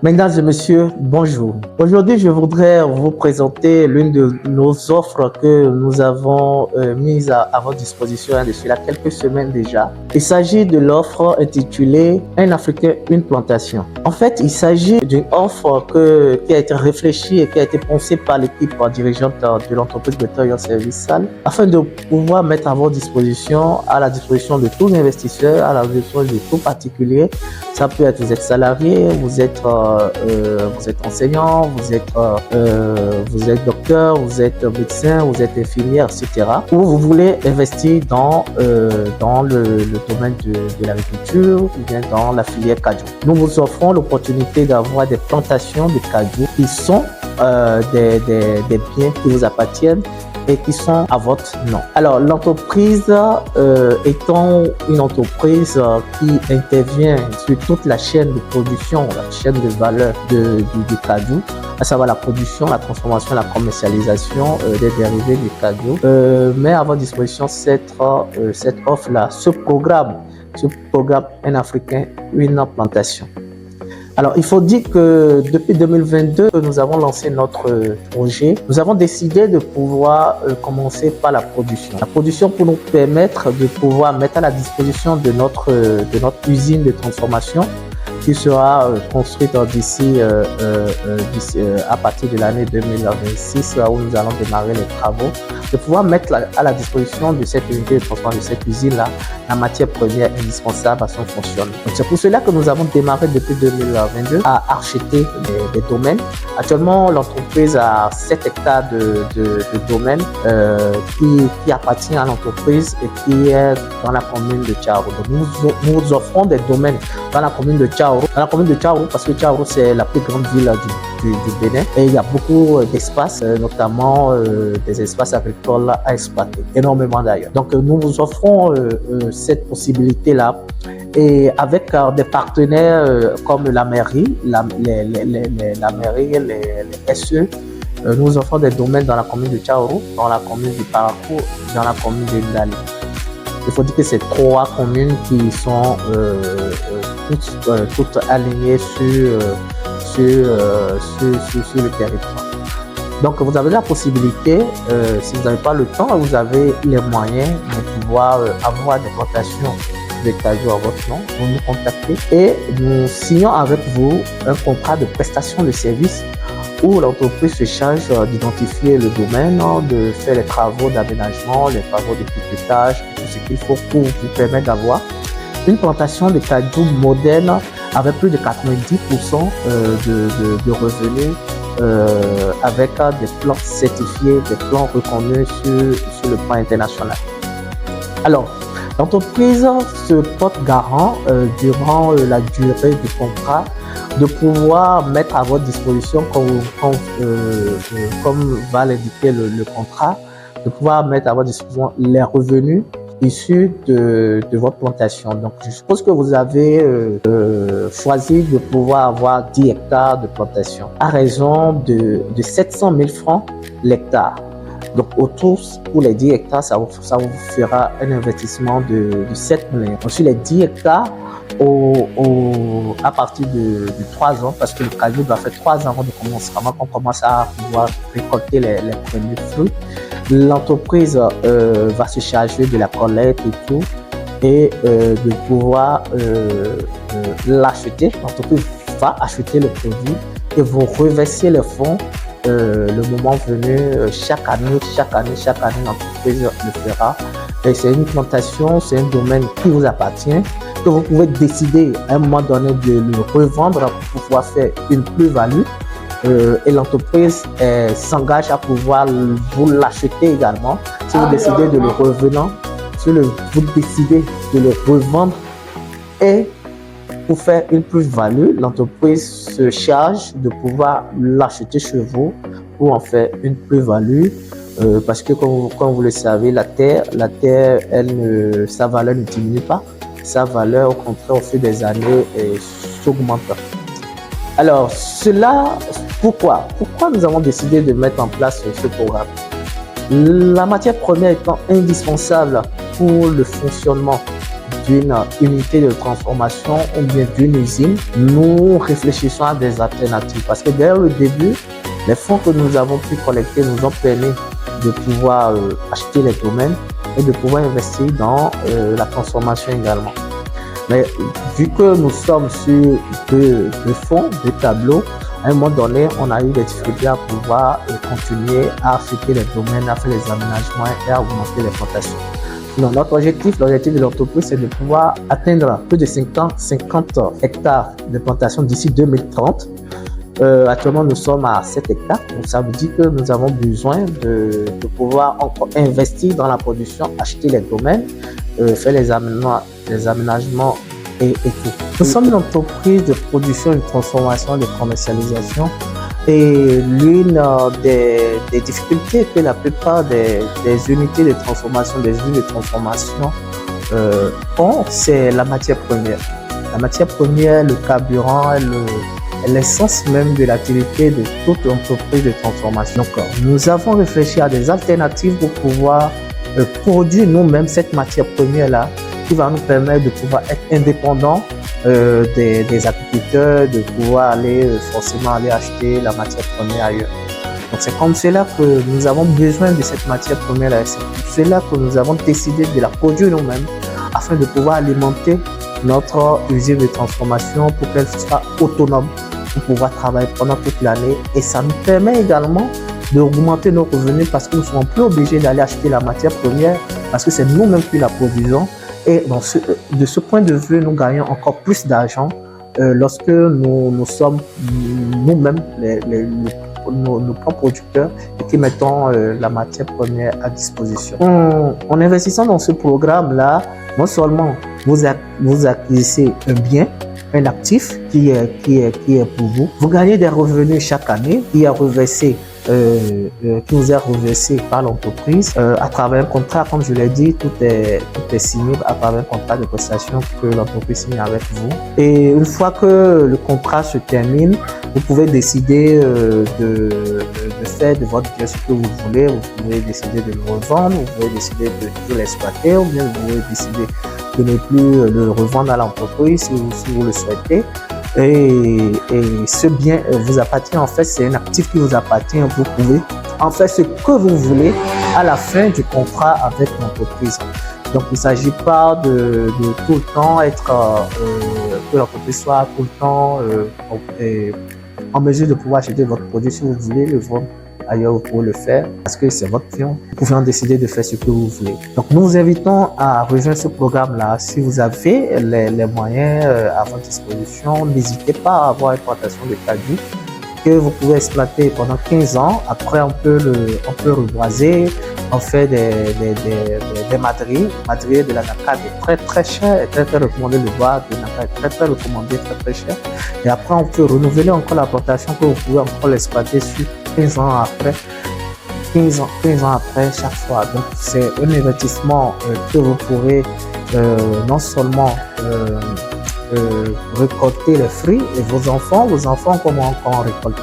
Mesdames et messieurs, bonjour. Aujourd'hui, je voudrais vous présenter l'une de nos offres que nous avons mise à votre disposition depuis là quelques semaines déjà. Il s'agit de l'offre intitulée Un Africain, une plantation. En fait, il s'agit d'une offre qui a été réfléchie et qui a été pensée par l'équipe dirigeante de l'entreprise Better Service Sal afin de pouvoir mettre à votre disposition, à la disposition de tous les investisseurs, à la disposition de tout particulier. Ça peut être, vous êtes salarié, vous êtes enseignant, vous êtes docteur, vous êtes médecin, vous êtes infirmière, etc. Ou vous voulez investir dans le domaine de l'agriculture ou bien dans la filière cajou. Nous vous offrons l'opportunité d'avoir des plantations de cajou qui sont des biens qui vous appartiennent et qui sont à votre nom. Alors, l'entreprise étant une entreprise qui intervient sur toute la chaîne de production, la chaîne de valeur du cajou, à savoir la production, la transformation, la commercialisation des dérivés du cajou, met à votre disposition cette offre-là, ce programme Un Africain, une plantation. Alors, il faut dire que depuis 2022, nous avons lancé notre projet. Nous avons décidé de pouvoir commencer par la production. La production pour nous permettre de pouvoir mettre à la disposition de notre usine de transformation qui sera construite d'ici à partir de l'année 2026 où nous allons démarrer les travaux, de pouvoir mettre à la disposition de cette unité de transformation, de cette usine-là, la matière première indispensable à son fonctionnement. C'est pour cela que nous avons démarré depuis 2022 à acheter des domaines. Actuellement, l'entreprise a 7 hectares de domaines qui appartient à l'entreprise et qui est dans la commune de Tchao. Nous offrons des domaines dans la commune de Tchao. Dans la commune de Tchao, parce que Tchao c'est la plus grande ville du Bénin et il y a beaucoup d'espaces, notamment des espaces agricoles à exploiter, énormément d'ailleurs. Donc nous vous offrons cette possibilité-là et avec des partenaires comme la mairie, la mairie, les SE, nous offrons des domaines dans la commune de Tchao, dans la commune du Parakou, dans la commune de Ndali. Il faut dire que c'est 3 communes qui sont toutes alignées sur le territoire. Donc vous avez la possibilité, si vous n'avez pas le temps, vous avez les moyens de pouvoir avoir des plantations de cajou à votre nom. Vous nous contactez et nous signons avec vous un contrat de prestation de service où l'entreprise se charge d'identifier le domaine, de faire les travaux d'aménagement, les travaux de piquetage, tout ce qu'il faut pour vous permettre d'avoir une plantation de cajou moderne avec plus de 90% de revenus, avec des plans certifiés, des plans reconnus sur le plan international. Alors, l'entreprise se porte garant durant la durée du contrat de pouvoir mettre à votre disposition, comme va l'indiquer le contrat, de pouvoir mettre à votre disposition les revenus issus de votre plantation. Donc, je suppose que vous avez choisi de pouvoir avoir 10 hectares de plantation à raison de 700 000 francs l'hectare. Donc, autour, pour les 10 hectares, ça vous fera un investissement de 7 millions. Sur les 10 hectares, à partir de 3 ans, parce que le cajou doit faire 3 ans avant qu'on commence à pouvoir récolter les premiers fruits. L'entreprise va se charger de la collecte et tout, et de pouvoir l'acheter. L'entreprise va acheter le produit et vous reverser les fonds le moment venu. Chaque année, l'entreprise le fera. Et c'est une plantation, c'est un domaine qui vous appartient, que vous pouvez décider à un moment donné de le revendre pour pouvoir faire une plus-value. Et l'entreprise s'engage à pouvoir vous l'acheter également. Si vous décidez de le revendre, vous décidez de le revendre et pour faire une plus-value, l'entreprise se charge de pouvoir l'acheter chez vous pour en faire une plus-value. Parce que comme vous le savez, la terre, sa valeur ne diminue pas. Sa valeur, au contraire, au fil des années, s'augmente. Alors, pourquoi nous avons décidé de mettre en place ce programme? La matière première étant indispensable pour le fonctionnement d'une unité de transformation ou bien d'une usine, nous réfléchissons à des alternatives. Parce que dès le début, les fonds que nous avons pu collecter nous ont permis de pouvoir acheter les domaines et de pouvoir investir dans la transformation également. Mais vu que nous sommes sur deux fonds, deux tableaux, à un moment donné, on a eu des difficultés à pouvoir continuer à acheter les domaines, à faire les aménagements et à augmenter les plantations. Donc, l'objectif de l'entreprise, c'est de pouvoir atteindre plus de 50 hectares de plantation d'ici 2030. Actuellement, nous sommes à 7 hectares. Donc, ça veut dire que nous avons besoin de pouvoir encore investir dans la production, acheter les domaines, faire les aménagements et tout. Nous sommes une entreprise de production, de transformation, de commercialisation. Et l'une des difficultés que la plupart des unités de transformation, des usines de transformation ont, c'est la matière première. La matière première, le carburant, l'essence même de l'activité de toute entreprise de transformation. Donc, nous avons réfléchi à des alternatives pour pouvoir produire nous-mêmes cette matière première-là qui va nous permettre de pouvoir être indépendants des agriculteurs, de pouvoir forcément aller acheter la matière première ailleurs. Donc c'est comme cela que nous avons besoin de cette matière première-là. C'est pour cela que nous avons décidé de la produire nous-mêmes afin de pouvoir alimenter notre usine de transformation pour qu'elle soit autonome, pour pouvoir travailler pendant toute l'année. Et ça nous permet également d'augmenter nos revenus parce que nous ne sommes plus obligés d'aller acheter la matière première parce que c'est nous-mêmes qui la produisons. Et de ce point de vue, nous gagnons encore plus d'argent lorsque nous sommes nous-mêmes nos propres producteurs et qui mettons la matière première à disposition. En investissant dans ce programme-là, non seulement vous acquisissez un bien, un actif qui est pour vous, vous gagnez des revenus chaque année qui nous est reversé par l'entreprise à travers un contrat, comme je l'ai dit, tout est signé à travers un contrat de prestation que l'entreprise signe avec vous. Et une fois que le contrat se termine, vous pouvez décider de faire de votre bien ce que vous voulez. Vous pouvez décider de le revendre, vous pouvez décider de toujours l'exploiter, ou bien vous pouvez décider de ne plus le revendre à l'entreprise si vous le souhaitez. Et ce bien vous appartient, en fait, c'est un actif qui vous appartient. Vous pouvez en faire ce que vous voulez à la fin du contrat avec l'entreprise. Donc, il ne s'agit pas de tout le temps que l'entreprise soit tout le temps en mesure de pouvoir acheter votre produit. Si vous voulez le vendre ailleurs, vous pouvez le faire parce que c'est votre client. Vous pouvez en décider de faire ce que vous voulez. Donc, nous vous invitons à rejoindre ce programme-là. Si vous avez les moyens à votre disposition, n'hésitez pas à avoir une plantation de cajou que vous pouvez exploiter pendant 15 ans. Après, on peut reboiser. On fait des madriers. Madriers de la nacade est très très cher et très très recommandé. Le bois de nacade est très très recommandé, très très cher. Et après, on peut renouveler encore la plantation que vous pouvez encore l'exploiter sur 15 ans après. 15 ans après chaque fois. Donc, c'est un investissement que vous pourrez non seulement récolter les fruits et vos enfants comment encore en récolter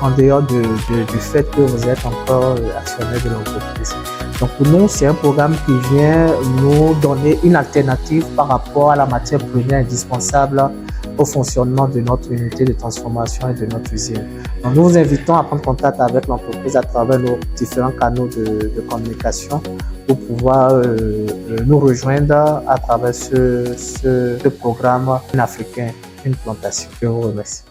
en dehors du fait que vous êtes encore actionnaire de l'entreprise. Donc pour nous, c'est un programme qui vient nous donner une alternative par rapport à la matière première indispensable au fonctionnement de notre unité de transformation et de notre usine. Donc nous vous invitons à prendre contact avec l'entreprise à travers nos différents canaux de communication pour pouvoir nous rejoindre à travers ce programme africain, une plantation. Je vous remercie.